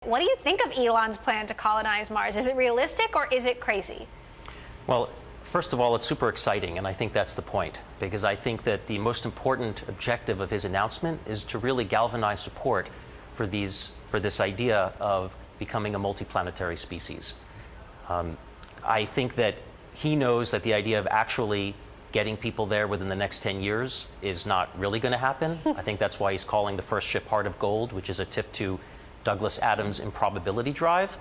What do you think of Elon's plan to colonize Mars? Is it realistic or is it crazy? Well, first of all, it's super exciting, and I think that's the point, because I think that the most important objective of his announcement is to really galvanize support for this idea of becoming a multiplanetary species. I think that he knows that the idea of actually getting people there within the next 10 years is not really going to happen. I think that's why he's calling the first ship Heart of Gold, which is a tip to Douglas Adams' improbability drive.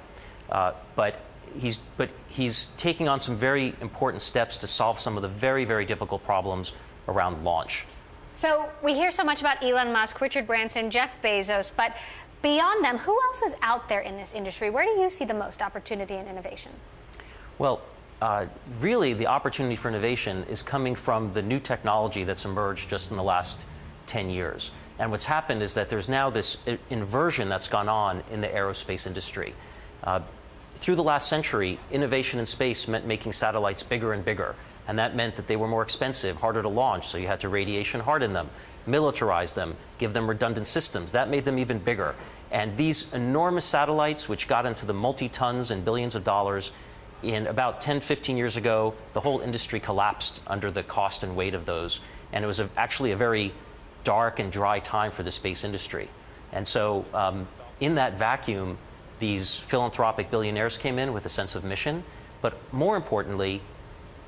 But he's taking on some very important steps to solve some of the very, very difficult problems around launch. So we hear so much about Elon Musk, Richard Branson, Jeff Bezos, but beyond them, who else is out there in this industry? Where do you see the most opportunity and innovation? Well, really, the opportunity for innovation is coming from the new technology that's emerged just in the last 10 years. And what's happened is that there's now this inversion that's gone on in the aerospace industry. Through the last century, innovation in space meant making satellites bigger and bigger. And that meant that they were more expensive, harder to launch, so you had to radiation harden them, militarize them, give them redundant systems. That made them even bigger. And these enormous satellites, which got into the multi-tons and billions of dollars, in about 10, 15 years ago, the whole industry collapsed under the cost and weight of those. And it was actually a very dark and dry time for the space industry. And so in that vacuum, these philanthropic billionaires came in with a sense of mission. But more importantly,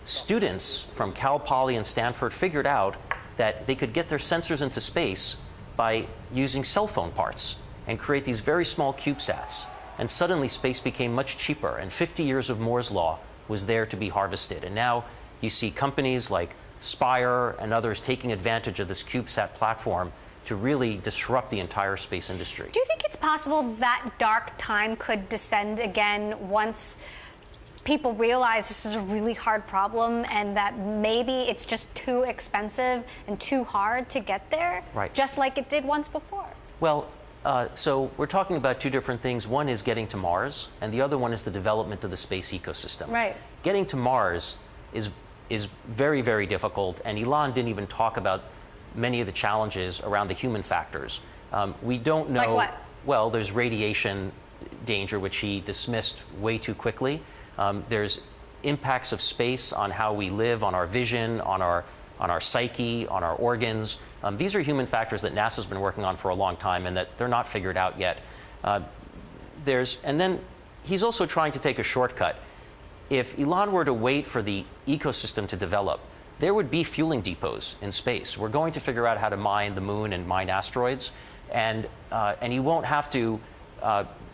students from Cal Poly and Stanford figured out that they could get their sensors into space by using cell phone parts and create these very small CubeSats. And suddenly space became much cheaper, and 50 years of Moore's law was there to be harvested. And now you see companies like Spire and others taking advantage of this CubeSat platform to really disrupt the entire space industry. Do you think it's possible that dark time could descend again once people realize this is a really hard problem and that maybe it's just too expensive and too hard to get there? Right. Just like it did once before? Well, so we're talking about two different things. One is getting to Mars, and the other one is the development of the space ecosystem. Right. Getting to Mars is very, very difficult, and Elon didn't even talk about many of the challenges around the human factors. We don't know. Like what? Well, there's radiation danger, which he dismissed way too quickly. There's impacts of space on how we live, on our vision, on our psyche, on our organs. These are human factors that NASA's been working on for a long time and that they're not figured out yet. And then he's also trying to take a shortcut. If Elon were to wait for the ecosystem to develop, there would be fueling depots in space. We're going to figure out how to mine the moon and mine asteroids, and he won't have to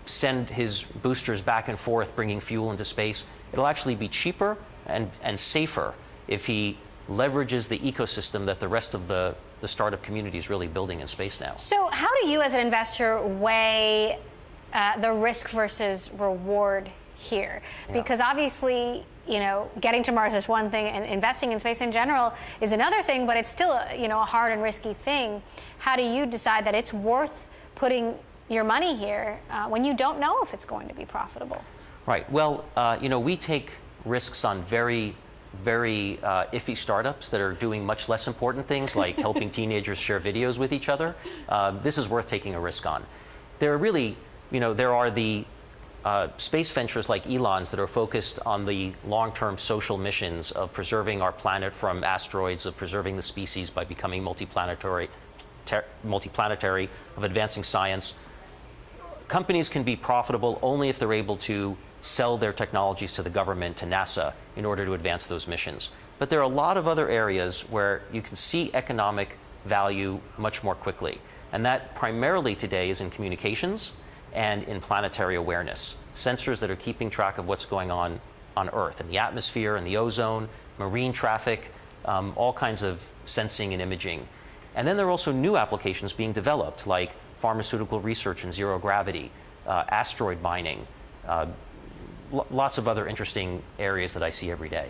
send his boosters back and forth bringing fuel into space. It'll actually be cheaper and safer if he leverages the ecosystem that the rest of the startup community is really building in space now. So how do you as an investor weigh the risk versus reward here? Yeah. Because obviously, you know, getting to Mars is one thing and investing in space in general is another thing, but it's still a hard and risky thing. How do you decide that it's worth putting your money here when you don't know if it's going to be profitable? Right. Well, we take risks on very iffy startups that are doing much less important things like helping teenagers share videos with each other. This is worth taking a risk on. There are really, there are the space ventures like Elon's that are focused on the long-term social missions of preserving our planet from asteroids, of preserving the species by becoming multiplanetary, of advancing science. Companies can be profitable only if they're able to sell their technologies to the government, to NASA, in order to advance those missions. But there are a lot of other areas where you can see economic value much more quickly. And that primarily today is in communications and in planetary awareness. Sensors that are keeping track of what's going on Earth, in the atmosphere, in the ozone, marine traffic, all kinds of sensing and imaging. And then there are also new applications being developed, like pharmaceutical research in zero gravity, asteroid mining, lots of other interesting areas that I see every day.